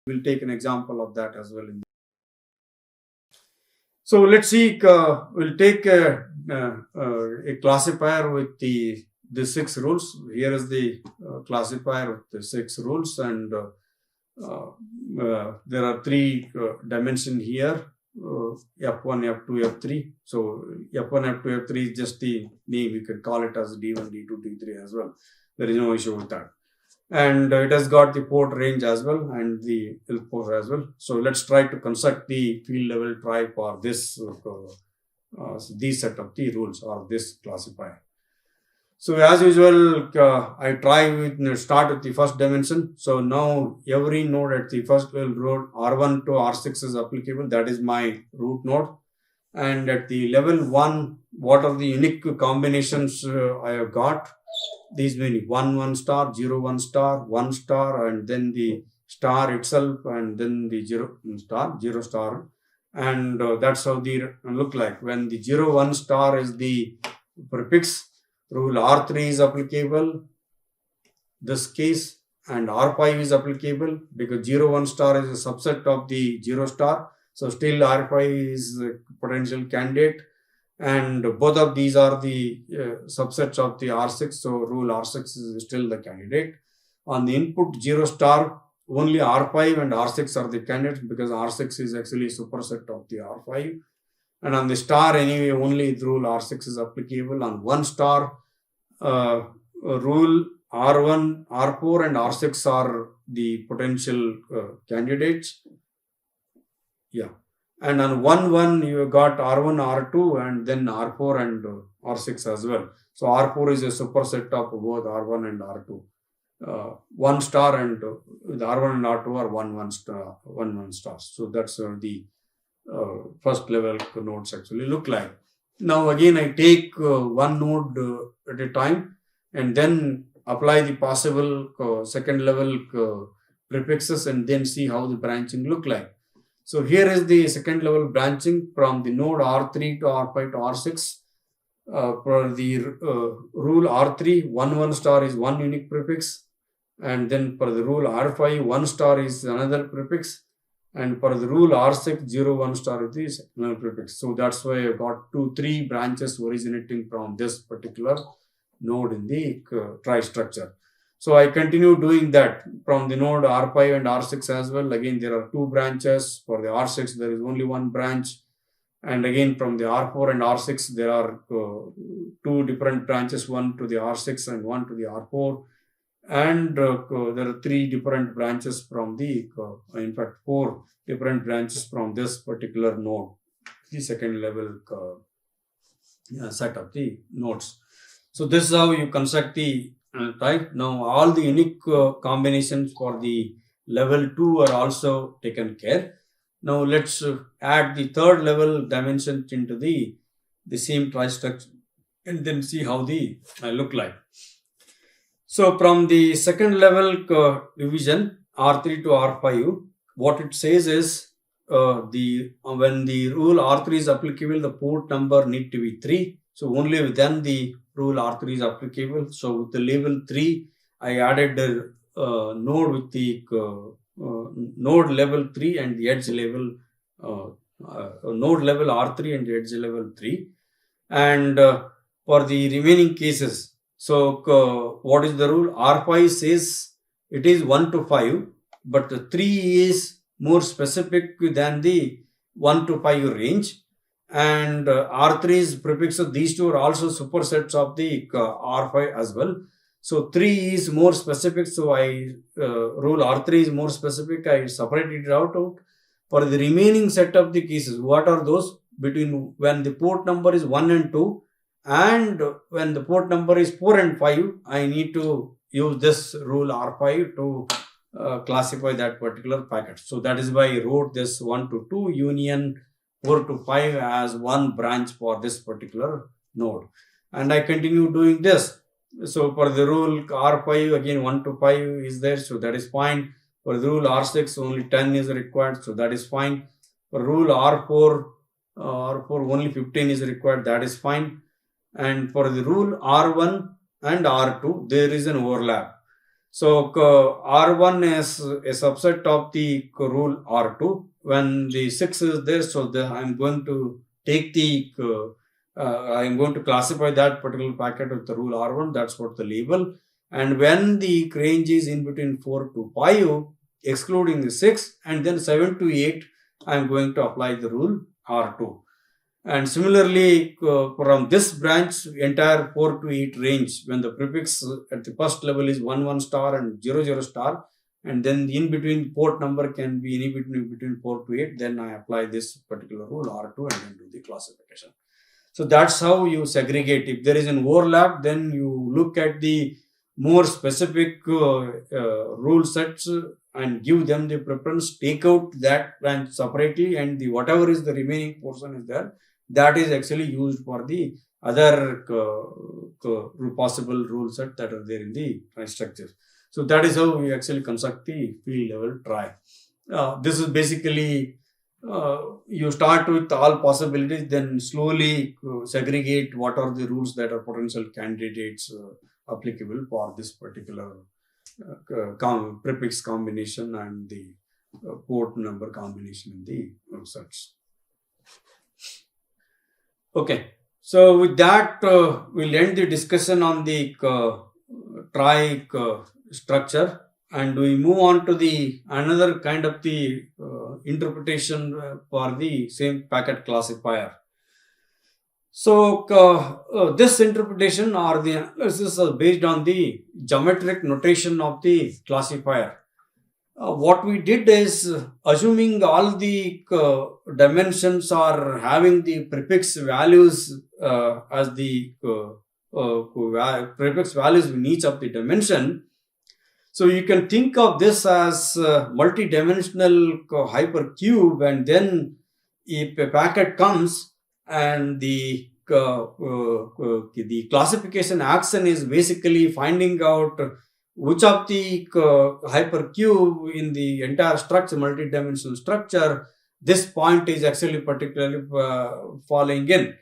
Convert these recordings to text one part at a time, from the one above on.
We'll take an example of that as well. So let's see, we'll take a classifier with the 6 rules. Here is the classifier with the 6 rules, and there are 3 dimensions here, F1, F2, F3. So F1, F2, F3 is just the name. You can call it as D1, D2, D3 as well. There is no issue with that. And it has got the port range as well and the port as well. So let's try to construct the field level trie for this set of the rules or this classifier. So as usual, I start with the first dimension. So now every node at the first level root R1 to R6 is applicable. That is my root node. And at the level 1, what are the unique combinations I have got? These mean 1 1 star, 0 1 star, 1 star, and then the star itself, and then the 0 star, and that's how they look like. When the 0 1 star is the prefix, rule R3 is applicable. This case, and R5 is applicable because 0 1 star is a subset of the 0 star. So still R5 is a potential candidate. And both of these are the subsets of the R6. So rule R6 is still the candidate. On the input 0 star, only R5 and R6 are the candidates because R6 is actually a superset of the R5. And on the star, anyway, only the rule R6 is applicable. On 1 star, rule R1, R4 and R6 are the potential candidates. Yeah. And on 1 1, you got R1, R2, and then R4 and R6 as well. So R4 is a superset of both R1 and R2. 1 star and the R1 and R2 are 1 1 stars. So that's the first level nodes actually look like. Now again, I take one node at a time and then apply the possible second level prefixes and then see how the branching look like. So here is the second level branching from the node R3 to R5 to R6. For the rule R3, 1 1 star is one unique prefix, and then for the rule R5, 1 star is another prefix, and for the rule R6, 0 1 star is another prefix. So that's why I got 3 branches originating from this particular node in the trie structure. So I continue doing that from the node R5 and R6 as well. Again, there are 2 branches. For the R6, there is only 1 branch. And again, from the R4 and R6, there are 2 different branches, one to the R6 and one to the R4. And there are 3 different branches from the, in fact, 4 different branches from this particular node, the second level set of the nodes. So this is how you construct the right. Now all the unique combinations for the level 2 are also taken care. Now let's add the third level dimension into the same trie structure and then see how they look like. So from the second level division R3 to R5, what it says is when the rule R3 is applicable, the port number need to be 3. So only then the rule R3 is applicable. So with the level 3, I added the node with the node level 3 and the edge level node level R3 and the edge level 3. And for the remaining cases, so what is the rule? R5 says it is 1 to 5, but the 3 is more specific than the 1 to 5 range. And R3's prefixes, these two are also supersets of the R5 as well. So 3 is more specific. So I rule R3 is more specific. I separated it out. For the remaining set of the cases, what are those? Between when the port number is 1 and 2 and when the port number is 4 and 5, I need to use this rule R5 to classify that particular packet. So that is why I wrote this 1 to 2 union 4 to 5 as one branch for this particular node. And I continue doing this. So for the rule R5, again 1 to 5 is there, so that is fine. For the rule R6, only 10 is required, so that is fine. For rule R4, only 15 is required, that is fine. And for the rule R1 and R2, there is an overlap. So R1 is a subset of the rule R2. When the 6 is there, so I'm going to take the I'm going to classify that particular packet with the rule R1. That's what the label. And when the range is in between 4 to 5, excluding the 6, and then 7 to 8, I'm going to apply the rule R2. And similarly, from this branch, entire 4 to 8 range, when the prefix at the first level is 1 1 star and 0 0 star, and then in between port number can be any between 4 to 8, then I apply this particular rule R2 and then do the classification. So that's how you segregate. If there is an overlap, then you look at the more specific rule sets and give them the preference, take out that branch separately, and the whatever is the remaining portion is there, that is actually used for the other possible rule set that are there in the structure. So that is how we actually construct the field level trie. This is basically you start with all possibilities, then slowly segregate what are the rules that are potential candidates applicable for this particular prefix combination and the port number combination in the sets. Okay, so with that, we'll end the discussion on the trie structure, and we move on to the another kind of the interpretation for the same packet classifier. So this interpretation or the analysis is based on the geometric notation of the classifier. What we did is, assuming all the dimensions are having the prefix values as the prefix values in each of the dimension. So you can think of this as multi-dimensional hypercube, and then if a packet comes and the classification action is basically finding out which of the hypercube in the entire structure, multi-dimensional structure, this point is actually particularly falling in.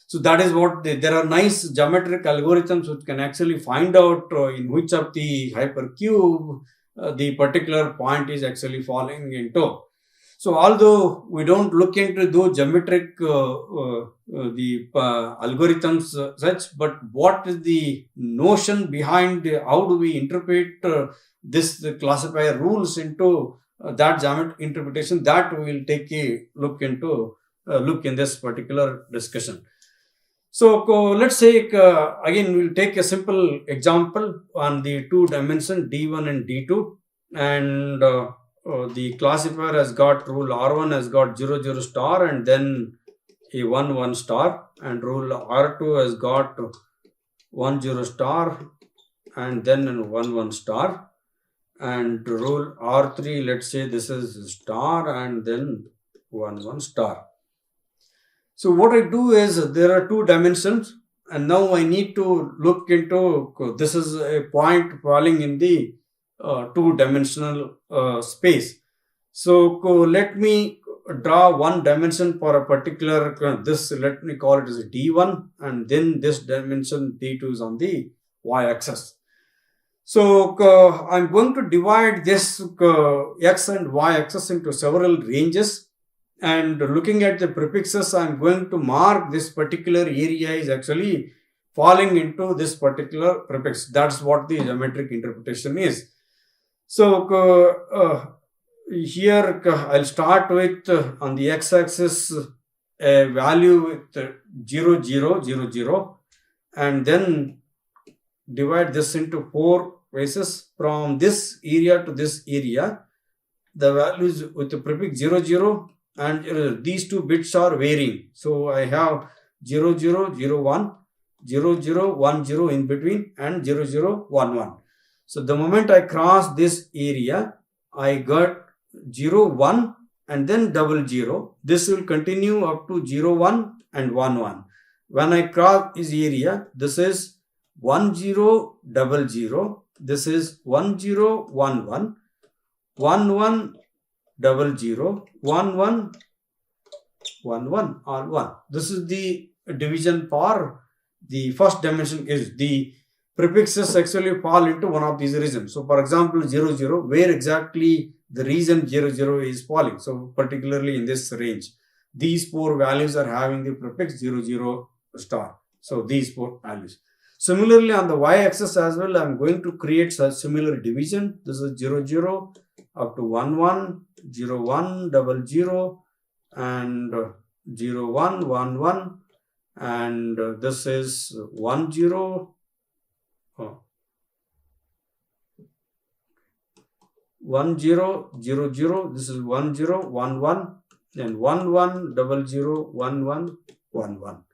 So that is what there are nice geometric algorithms which can actually find out in which of the hypercube the particular point is actually falling into. So although we don't look into those geometric algorithms such, but what is the notion behind how do we interpret this classifier rules into that geometric interpretation, that we will take a look into in this particular discussion. So let's say again we'll take a simple example on the two dimension D1 and D2, and the classifier has got rule R1 has got 0 0 star and then a 1 1 star, and rule R2 has got 1 0 star and then a 1 1 star, and rule R3, let's say this is star and then 1 1 star. So what I do is, there are two dimensions, and now I need to look into this is a point falling in the two-dimensional space. So let me draw one dimension for a particular this, let me call it as a D1, and then this dimension D2 is on the y-axis. So I'm going to divide this x and y-axis into several ranges, and looking at the prefixes, I'm going to mark this particular area is actually falling into this particular prefix. That's what the geometric interpretation is. So here I'll start with on the x-axis a value with 0 0 0 0, and then divide this into 4 phases from this area to this area. The values with the prefix 0 0, and these two bits are varying. So I have 0 0 0 1, 0 0 1 0 in between, and 0 0 1 1. So the moment I cross this area, I got 0 1 and then double 0. This will continue up to 0 1 and 1 1. When I cross this area, this is 1 0 double 0. This is 1 0 1 1, 1 1 double 0, 1 1 1 1 or 1. This is the division for the first dimension. Is the prefixes actually fall into one of these regions. So for example, 0, 0, where exactly the region 0, 0 is falling. So particularly in this range, these 4 values are having the prefix 0, 0 star. So these 4 values. Similarly, on the y-axis as well, I'm going to create such similar division. This is 0, 0 up to 1, 1, 0, 1, 0, 0, and 0, 1, 1, 1, and this is 1, 0, 1, 0, 0, 0, this is 1, 0, 1, 1, and 1, 1, 0, 0, 1, 1, 1, 1.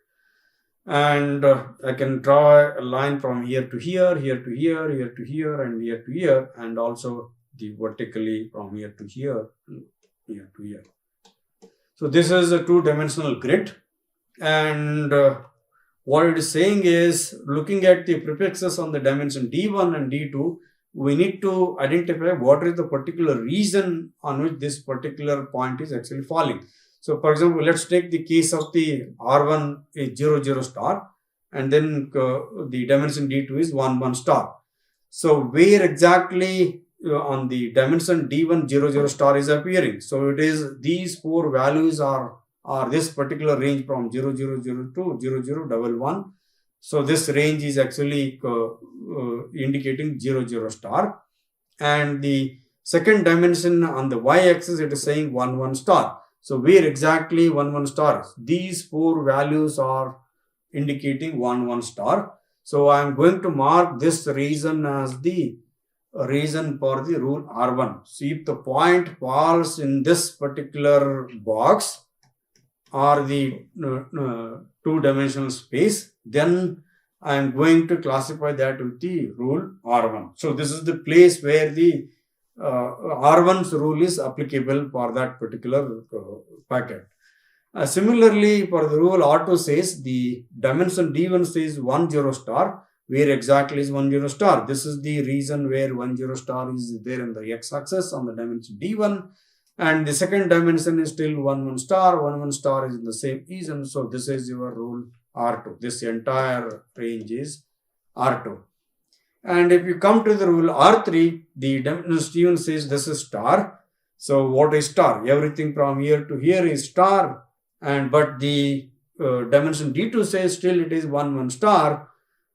And I can draw a line from here to here, here to here, here to here, and here to here, and also the vertically from here to here, here to here. So this is a 2-dimensional grid, and what it is saying is, looking at the prefixes on the dimension D1 and D2, we need to identify what is the particular region on which this particular point is actually falling. So for example, let's take the case of the R1 is 0, 0 star, and then the dimension D2 is 1, 1 star. So where exactly on the dimension D1 0, 0 star is appearing? So it is these 4 values are this particular range from 0, 0, 0 to 0, 0, 1, 1. So this range is actually indicating 0, 0 star, and the second dimension on the y-axis it is saying 1, 1 star. So where exactly 1, 1 star is? These 4 values are indicating 1, 1 star. So I am going to mark this region as the region for the rule R1. So if the point falls in this particular box or the 2-dimensional space, then I am going to classify that with the rule R1. So this is the place where the R1's rule is applicable for that particular packet. Similarly, for the rule R2 says the dimension D1 says 1, 0 star. Where exactly is 1, 0 star? This is the region where 1, 0 star is there in the x-axis on the dimension D1. And the second dimension is still 1, 1 star. 1, 1 star is in the same region. So this is your rule R2. This entire range is R2. And if you come to the rule R3, the dimension D1 says this is star. So what is star? Everything from here to here is star. But the dimension D2 says still it is 1, 1 star.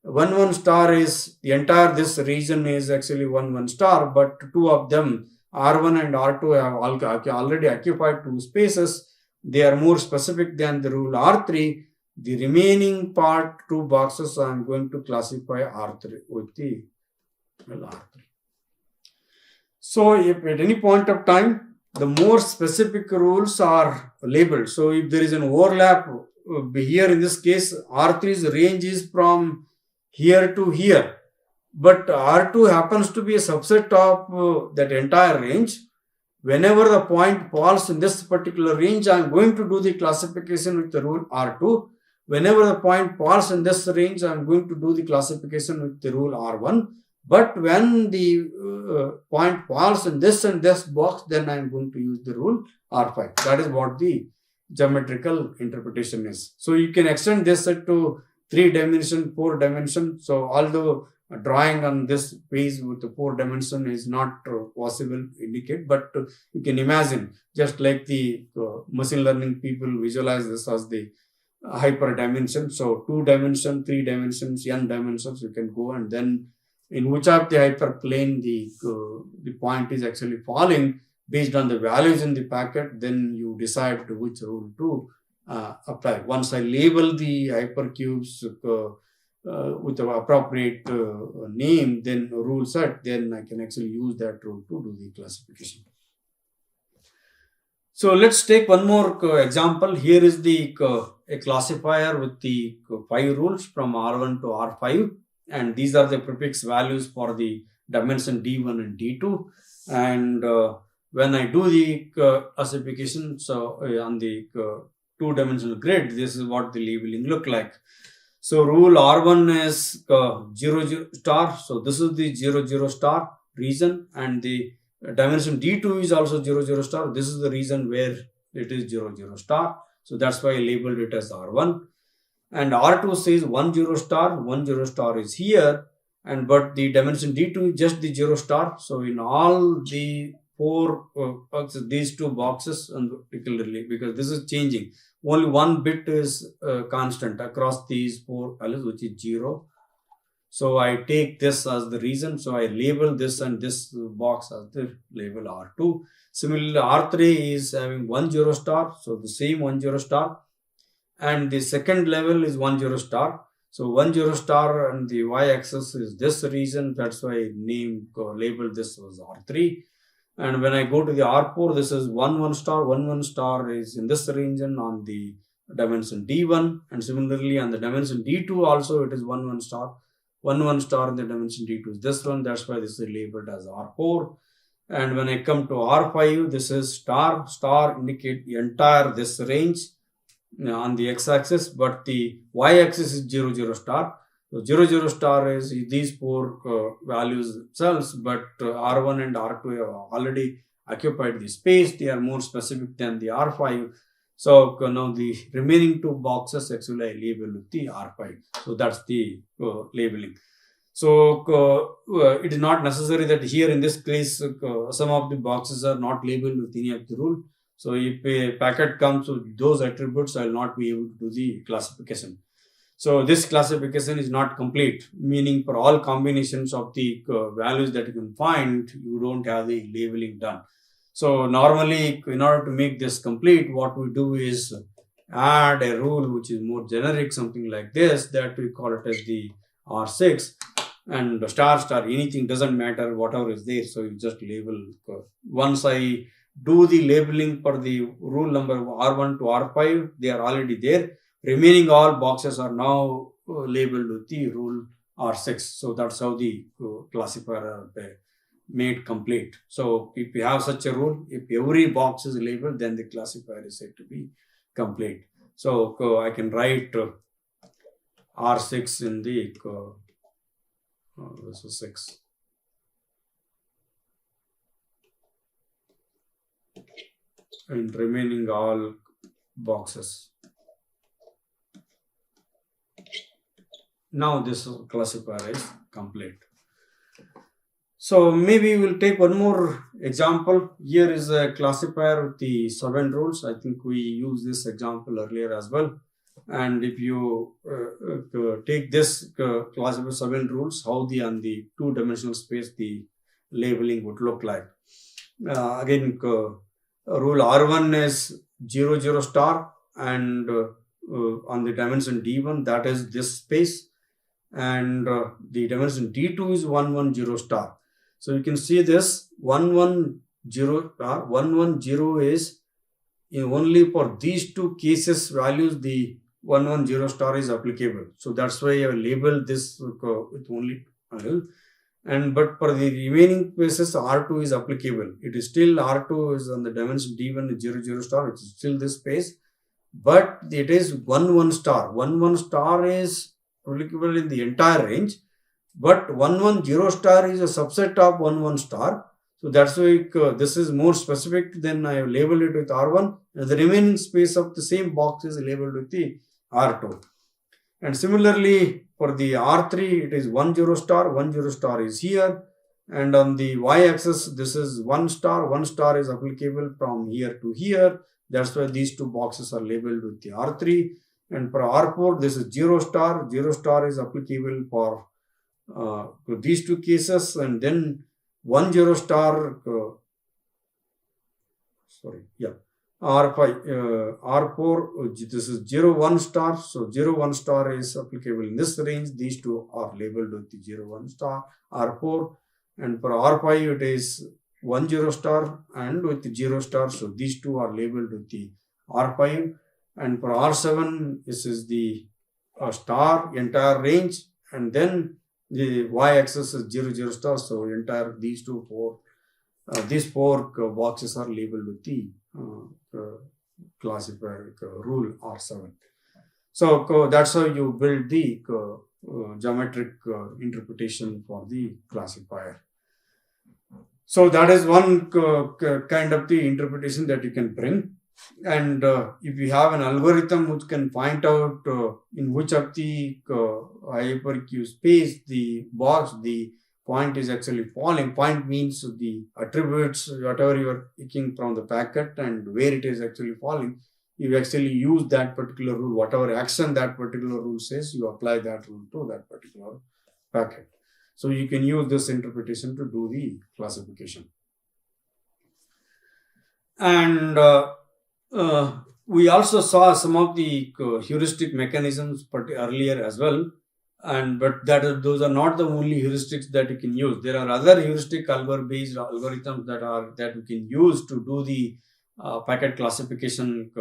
1, 1 star is the entire this region is actually 1, 1 star. But 2 of them, R1 and R2, have already occupied 2 spaces. They are more specific than the rule R3. The remaining part, 2 boxes, I am going to classify R3 with the R3. So if at any point of time, the more specific rules are labeled. So if there is an overlap here, in this case, R3's range is from here to here. But R2 happens to be a subset of that entire range. Whenever the point falls in this particular range, I am going to do the classification with the rule R2. Whenever the point falls in this range, I am going to do the classification with the rule R1. But when the point falls in this and this box, then I am going to use the rule R5. That is what the geometrical interpretation is. So you can extend this to 3 dimension, 4 dimension. So although drawing on this page with the 4 dimension is not possible to indicate, but you can imagine, just like the machine learning people visualize this as the hyper dimension. So 2 dimension, 3 dimensions, n dimensions, you can go, and then in which of the hyperplane the point is actually falling based on the values in the packet, then you decide which rule to apply. Once I label the hypercubes with the appropriate name, then rule set, then I can actually use that rule to do the classification. So let's take one more example. Here is the a classifier with the 5 rules from R1 to R5, and these are the prefix values for the dimension D1 and D2. And when I do the classification, so on the 2-dimensional grid, this is what the labeling look like. So rule R1 is 0, 0 star. So this is the 0, 0 star region, and the dimension D2 is also 0, 0 star. This is the region where it is 0, 0 star. So that's why I labeled it as R1. And R2 says 1, 0 star. 1, 0 star is here. and but the dimension D2 is just the 0 star. So in all the 4 boxes, these 2 boxes, and particularly because this is changing, only one bit is constant across these 4 values, which is 0. So I take this as the reason. So I label this and this box as the label R2. Similarly, R3 is having 1 0 star. So the same 1 0 star. And the second level is 1 0 star. So 1 0 star and the y-axis is this region. That's why I label this as R3. And when I go to the R4, this is 1 1 star. 1 1 star is in this region on the dimension D1. And similarly on the dimension D2 also it is 1 1 star. 1 1 star in the dimension D2 is this one. That's why this is labeled as R4. And when I come to R5, this is star. Star indicate the entire this range on the x-axis, but the y-axis is 0 0 star. So 0 0 star is these 4 values themselves, but R1 and R2 have already occupied the space. They are more specific than the R5. So now the remaining 2 boxes actually I label with the R5. So that's the labeling. So it is not necessary that here in this case some of the boxes are not labeled with any of the rule. So if a packet comes with those attributes, I will not be able to do the classification. So this classification is not complete, meaning for all combinations of the values that you can find, you don't have the labeling done. So normally, in order to make this complete, what we do is add a rule which is more generic, something like this, that we call it as the R6, and star anything, doesn't matter, whatever is there. So you just label. Once I do the labeling for the rule number R1 to R5, they are already there. Remaining all boxes are now labeled with the rule R6. So that's how the classifier are made complete. So if you have such a rule, if every box is labeled, then the classifier is said to be complete. So I can write R6 in the this is 6. And remaining all boxes. Now this classifier is complete. So maybe we'll take one more example. Here is a classifier with the 7 rules. I think we used this example earlier as well. And if you take this classifier 7 rules, how the on the 2-dimensional space the labeling would look like. Again, rule R1 is 0 0 star, and on the dimension D1, that is this space, and the dimension D2 is 1 1 0 star. So you can see this 1 1 0 star. 1 1 0 is only for these 2 cases values the 1 1 0 star is applicable. So that's why I labeled this with only and but for the remaining cases R2 is applicable. It is still R2 is on the dimension D1 is 0 0 star, which is still this space, but it is 1 1 star. 1 1 star is applicable in the entire range, but 1 1 0 star is a subset of 1 1 star. So that's why this is more specific. Then I have labeled it with R1, and the remaining space of the same box is labeled with the R2. And similarly, for the R3, it is 1 0 star, 1 0 star is here. And on the y-axis, this is 1 star, 1 star is applicable from here to here. That's why these 2 boxes are labeled with the R3. And for R4, this is 0 star, 0 star is applicable for these 2 cases. And then 1 0 star, R5, R4, this is 0 1 star. So 0 1 star is applicable in this range. These 2 are labeled with the 0 1 star, R4. And for R5, it is 1 0 star and with the 0 star. So these 2 are labeled with the R5. And for R7, this is the star, entire range. And then the y-axis is 0 0 star. So entire these 4 boxes are labeled with the classifier rule R7. So that's how you build the geometric interpretation for the classifier. So that is one kind of the interpretation that you can bring. And if you have an algorithm which can find out in which of the hyperq space the box, the point is actually falling. Point means the attributes, whatever you are picking from the packet and where it is actually falling. You actually use that particular rule, whatever action that particular rule says, you apply that rule to that particular packet. So you can use this interpretation to do the classification. And we also saw some of the heuristic mechanisms earlier as well. But those are not the only heuristics that you can use. There are other heuristic based algorithms that we can use to do the packet classification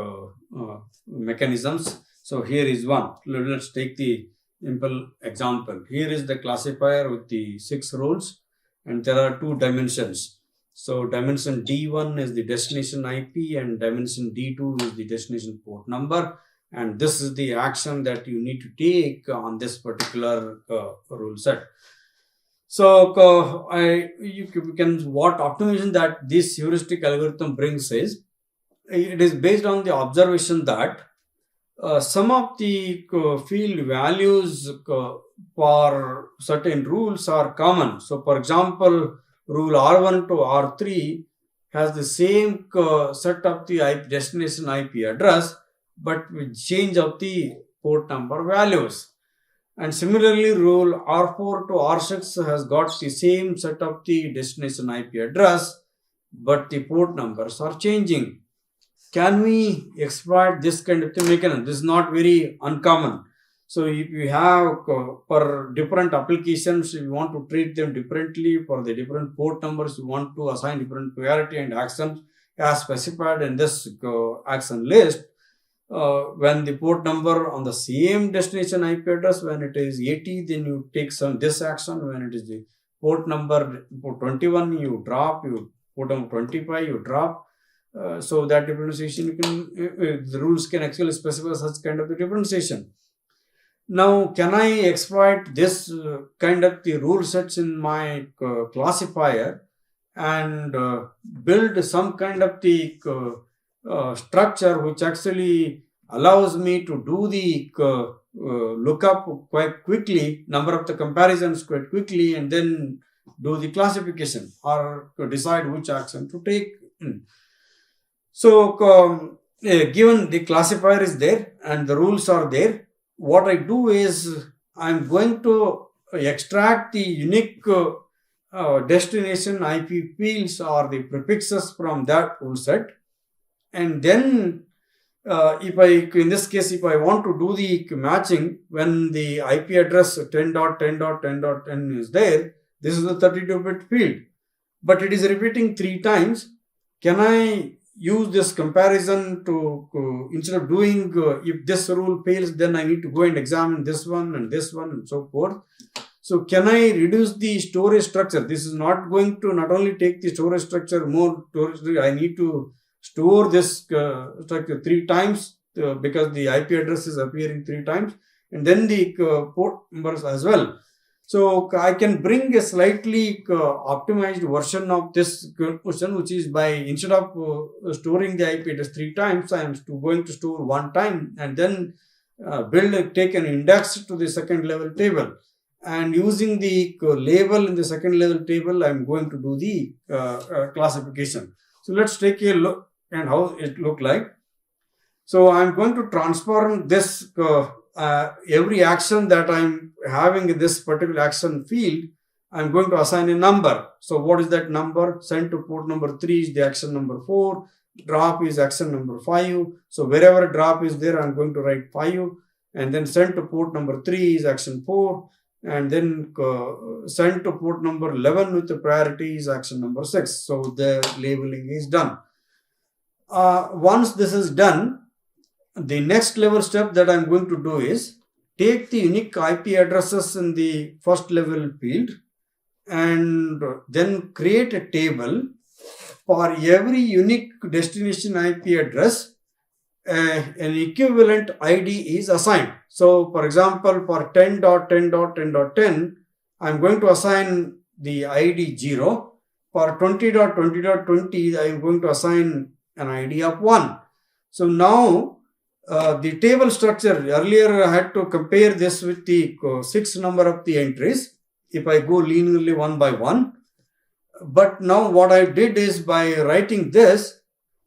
mechanisms. So here is one. Let's take the simple example. Here is the classifier with the 6 rules, and there are 2 dimensions. So dimension D1 is the destination IP and dimension D2 is the destination port number. And this is the action that you need to take on this particular rule set. So what optimization that this heuristic algorithm brings is, it is based on the observation that some of the field values for certain rules are common. So for example, rule R1 to R3 has the same set of the destination IP address, but with change of the port number values. And similarly, rule R4 to R6 has got the same set of the destination IP address, but the port numbers are changing. Can we exploit this kind of mechanism? This is not very uncommon. So if you have for different applications, you want to treat them differently. For the different port numbers, you want to assign different priority and actions as specified in this action list. When the port number on the same destination IP address, when it is 80, then you take this action. When it is the port number port 21, you drop. Port number 25, you drop. So that differentiation, the rules can actually specify such kind of the differentiation. Now, can I exploit this kind of the rule sets in my classifier and build some kind of the structure which actually allows me to do the lookup quite quickly, number of the comparisons quite quickly, and then do the classification or decide which action to take. So, given the classifier is there and the rules are there, what I do is I'm going to extract the unique destination IP fields or the prefixes from that rule set. And then in this case, if I want to do the matching, when the IP address 10.10.10.10 is there, this is the 32-bit field, but it is repeating 3 times. Can I use this comparison to instead of doing if this rule fails, then I need to go and examine this one and so forth. So can I reduce the storage structure? This is not going to not only take the storage structure more storage. I need to store this structure 3 times because the IP address is appearing 3 times, and then the port numbers as well. So I can bring a slightly optimized version of this question, which is by instead of storing the IP address 3 times, I am going to store 1 time and then take an index to the second level table. And using the label in the second level table, I am going to do the classification. So let's take a look at how it look like. So I'm going to transform this every action that I'm having in this particular action field, I'm going to assign a number. So what is that number? Send to port number 3 is the action number 4. Drop is action number 5. So wherever drop is there, I'm going to write 5. And then send to port number 3 is action 4. And then send to port number 11 with the priority is action number 6. So the labeling is done. Once this is done, the next level step that I'm going to do is take the unique IP addresses in the first level field and then create a table for every unique destination IP address. An equivalent ID is assigned. So, for example, for 10.10.10.10, I'm going to assign the ID 0. For 20.20.20, I'm going to assign an ID of 1. So now the table structure, earlier I had to compare this with the 6 number of the entries if I go linearly one by one. But now what I did is, by writing this,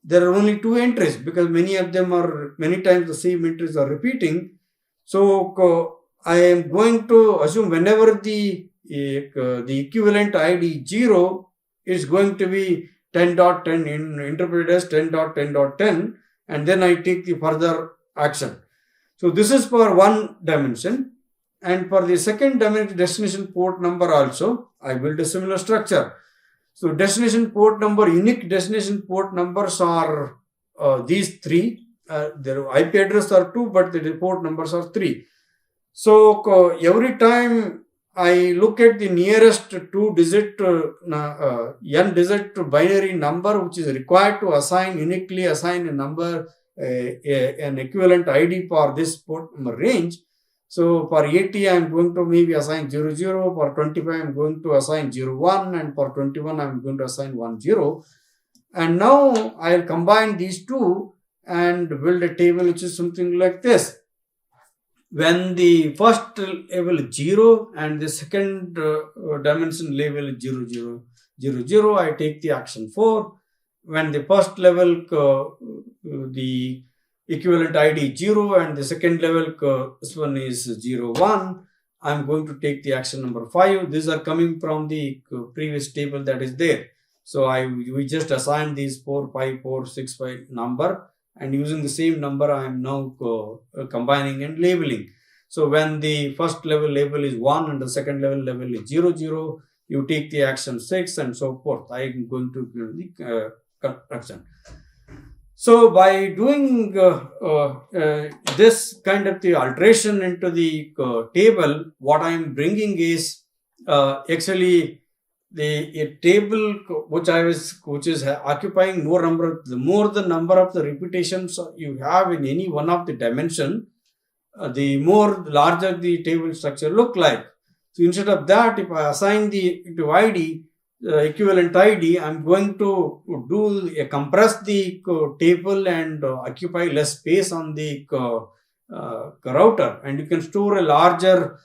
there are only 2 entries because many times the same entries are repeating. So I am going to assume whenever the equivalent ID 0 is going to be 10.10 interpreted as 10.10.10, and then I take the further action. So this is for one dimension, and for the second dimension destination port number also I build a similar structure. So destination port number, unique destination port numbers are these 3. Their IP address are 2, but the port numbers are 3. So every time I look at the nearest 2-digit n-digit binary number which is required to uniquely assign a number, an equivalent ID for this port number range. So for 80, I am going to maybe assign 00, for 25, I am going to assign 01, and for 21, I am going to assign 10. And now I will combine these 2 and build a table which is something like this. When the first level is 0 and the second dimension level is 0, 0, 0, 0, I take the action 4. When the first level, the equivalent ID 0 and the second level, this one is 0, 1, I am going to take the action number 5. These are coming from the previous table that is there. So we just assign these 4, 5, 4, 6, 5 number, and using the same number I am now combining and labeling. So when the first level label is 1 and the second level label is 0, 0, you take the action 6 and so forth. I am going to build the action. So by doing this kind of the alteration into the table, what I am bringing is actually a table which is occupying more number. The more the number of the repetitions you have in any one of the dimension, the more larger the table structure look like. So instead of that, if I assign the ID, equivalent ID, I'm going to compress the table and occupy less space on the router, and you can store a larger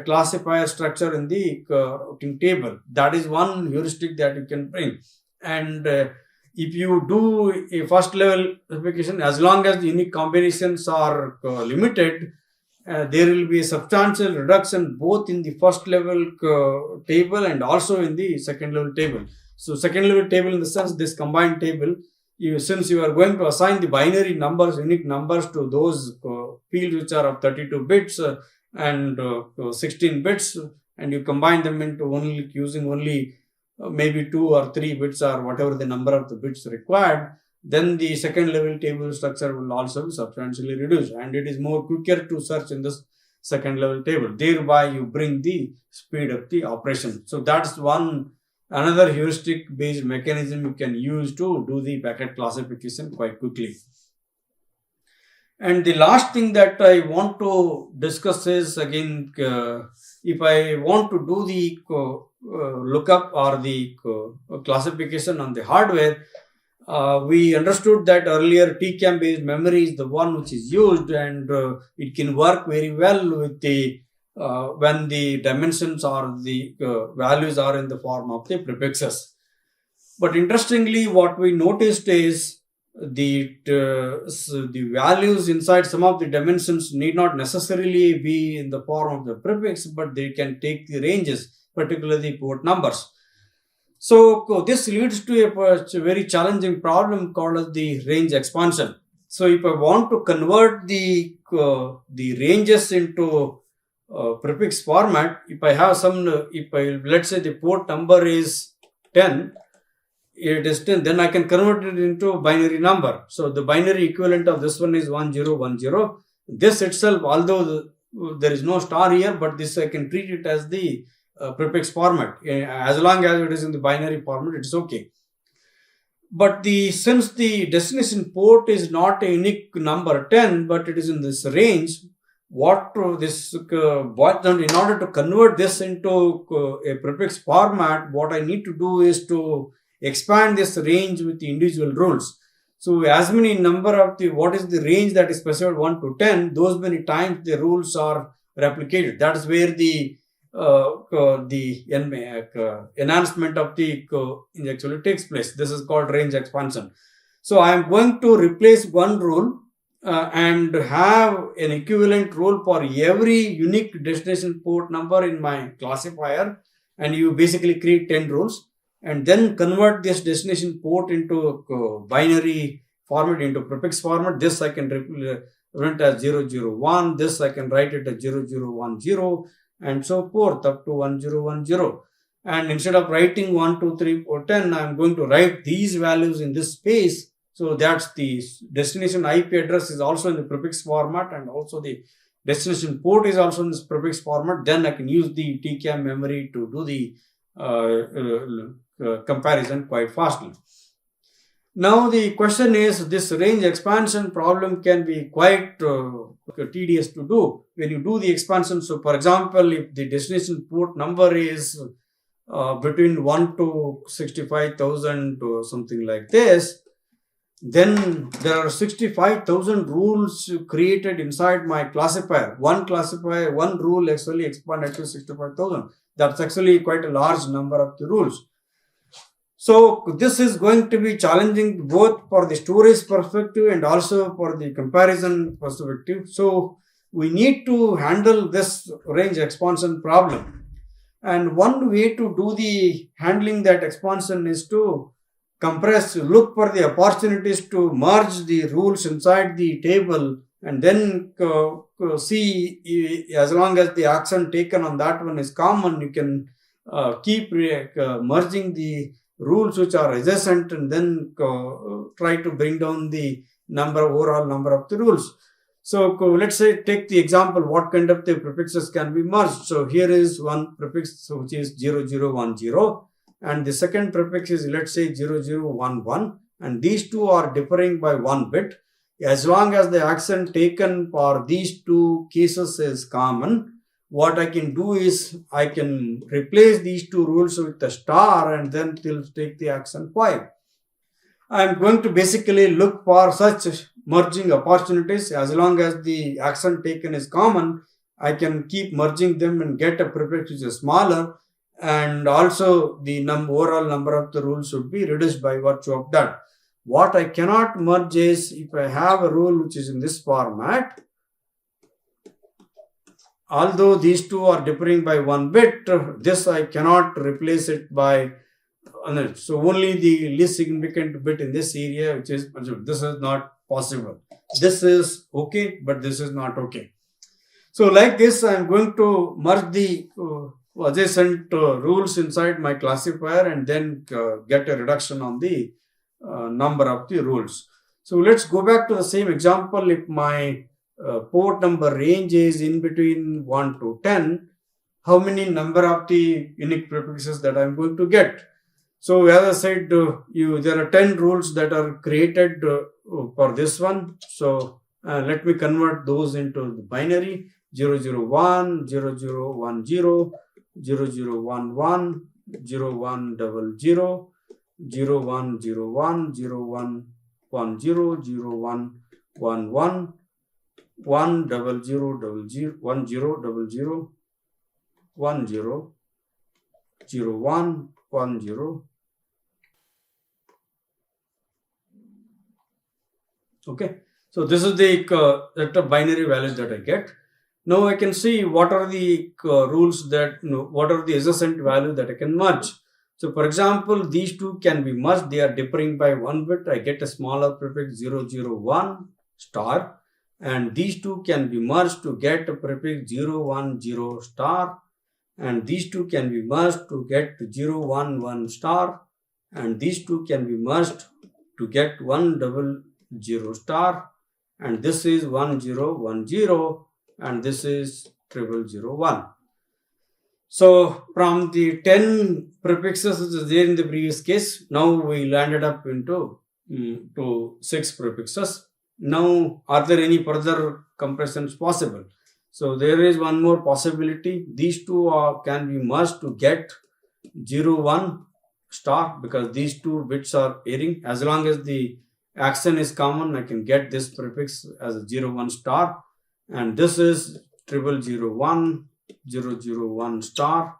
classifier structure in the routing table. That is one heuristic that you can bring. And if you do a first level application, as long as the unique combinations are limited, there will be a substantial reduction both in the first level table and also in the second level table. So second level table, in the sense this combined table, since you are going to assign the binary numbers, unique numbers to those fields which are of 32 bits and 16 bits, and you combine them into using only maybe 2 or 3 bits or whatever the number of the bits required, then the second level table structure will also be substantially reduced, and it is more quicker to search in this second level table. Thereby you bring the speed of the operation. So that's another heuristic based mechanism you can use to do the packet classification quite quickly. And the last thing that I want to discuss is, again, if I want to do the lookup or the classification on the hardware, we understood that earlier TCAM based memory is the one which is used, and it can work very well with the when the dimensions or the values are in the form of the prefixes. But interestingly, what we noticed is the values inside some of the dimensions need not necessarily be in the form of the prefix, but they can take the ranges, particularly port numbers. So this leads to a very challenging problem called as the range expansion. So if I want to convert the ranges into prefix format, if I have let's say the port number is 10, it is 10, then I can convert it into a binary number. So the binary equivalent of this one is 1010. This itself, although there is no star here, but this I can treat it as the prefix format. As long as it is in the binary format, it's okay. But since the destination port is not a unique number 10, but it is in this range, in order to convert this into a prefix format, what I need to do is to expand this range with the individual rules. So as many number of what is the range that is specified 1 to 10, those many times the rules are replicated. That is where the enhancement of the actually takes place. This is called range expansion. So I am going to replace one rule and have an equivalent rule for every unique destination port number in my classifier, and you basically create 10 rules and then convert this destination port into binary format, into prefix format. This I can represent as 001, this I can write it as 0010 and so forth up to 1010. And instead of writing 1, 2, 3, 4, 10, I am going to write these values in this space. So that's the destination IP address is also in the prefix format, and also the destination port is also in this prefix format. Then I can use the TCAM memory to do the comparison quite fastly. Now the question is, this range expansion problem can be quite tedious to do when you do the expansion. So for example, if the destination port number is between 1 to 65,000 or something like this, then there are 65,000 rules created inside my classifier. One rule actually expanded to 65,000. That's actually quite a large number of the rules. So this is going to be challenging both for the storage perspective and also for the comparison perspective. So we need to handle this range expansion problem. And one way to do the handling that expansion is to compress, look for the opportunities to merge the rules inside the table, and then see, as long as the action taken on that one is common, you can keep merging the rules which are adjacent, and then try to bring down the overall number of the rules. So let's say, take the example, what kind of the prefixes can be merged. So here is one prefix which is 0010. And the second prefix is, let's say, 0011, and these two are differing by 1 bit. As long as the action taken for these two cases is common, what I can do is I can replace these two rules with a star and then take the action 5. I am going to basically look for such merging opportunities. As long as the action taken is common, I can keep merging them and get a prefix which is smaller. And also the overall number of the rules should be reduced by virtue of that. What I cannot merge is, if I have a rule which is in this format, although these two are differing by 1 bit, this I cannot replace it by another. So only the least significant bit in this area, which is, this is not possible. This is okay, but this is not okay. So like this, I am going to merge the adjacent rules inside my classifier and then get a reduction on the number of the rules. So let's go back to the same example. If my port number range is in between 1 to 10, how many number of the unique prefixes that I'm going to get? So as I said, there are 10 rules that are created for this one. So let me convert those into the binary: 001, 0010, 0011, 0100, 0101, 0110, 0111, 10000, 10, 0110. Okay, so this is the set of binary values that I get. Now I can see what are the rules that, what are the adjacent values that I can merge. So for example, these two can be merged. They are differing by 1 bit. I get a smaller prefix 001 star, and these two can be merged to get a prefix 010 star, and these two can be merged to get 011 star, and these two can be merged to get 100 star, and this is 1010, and this is 0001. So from the 10 prefixes which is there in the previous case, now we landed up into to 6 prefixes. Now, are there any further compressions possible? So there is one more possibility. These two can be merged to get 01 star, because these two bits are pairing. As long as the accent is common, I can get this prefix as a 01 star, and this is 0001, 001 star,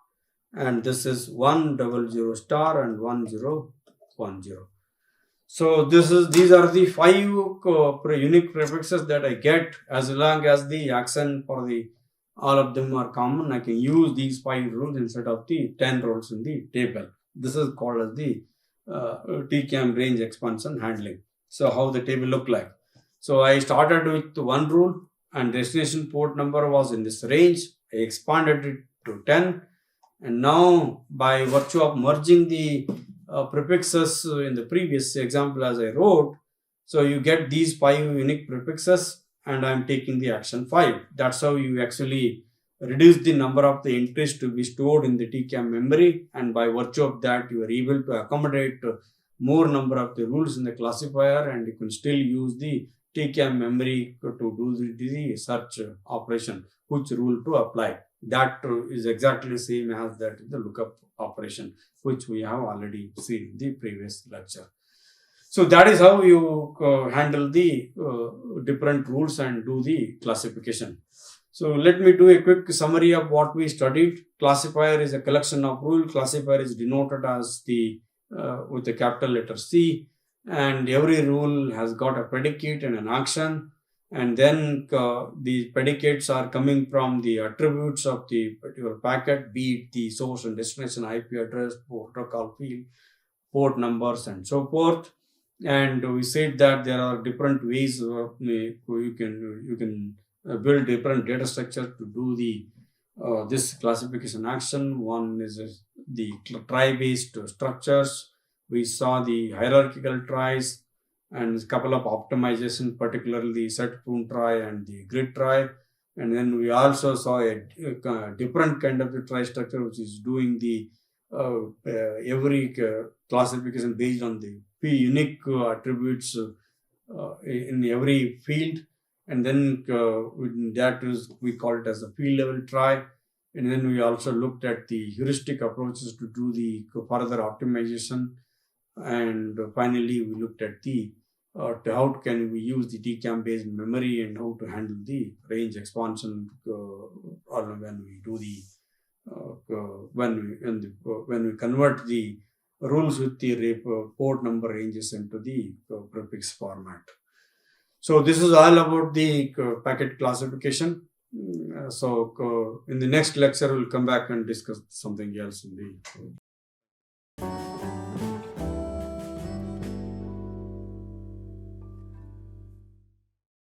and this is 100 star and 1010. So these are the 5 unique prefixes that I get. As long as the accent for all of them are common, I can use these 5 rules instead of the 10 rules in the table. This is called as the TCAM range expansion handling. So how the table look like? So I started with 1 rule, and destination port number was in this range. I expanded it to 10, and now by virtue of merging the prefixes in the previous example as I wrote, so you get these 5 unique prefixes, and I'm taking the action 5. That's how you actually reduce the number of the entries to be stored in the TCAM memory, and by virtue of that you are able to accommodate more number of the rules in the classifier, and you can still use the TCAM memory to do the search operation, which rule to apply. That is exactly the same as that the lookup operation, which we have already seen in the previous lecture. So that is how you handle the different rules and do the classification. So let me do a quick summary of what we studied. Classifier is a collection of rules. Classifier is denoted as with the capital letter C, and every rule has got a predicate and an action, and then the predicates are coming from the attributes of the particular packet, be it the source and destination IP address, protocol field, port numbers, and so forth. And we said that there are different ways you can build different data structure to do the this classification action. One is the trie-based structures. We saw the hierarchical tries and a couple of optimization, particularly set prune trie and the Grid-Trie. And then we also saw a different kind of the trie structure, which is doing the every classification based on the unique attributes in every field. And then that is, we call it as a field level trie. And then we also looked at the heuristic approaches to do the further optimization. And finally, we looked at the how can we use the TCAM based memory and how to handle the range expansion when we do the when we convert the rules with the port number ranges into the prefix format. So this is all about the packet classification. So in the next lecture, we'll come back and discuss something else in the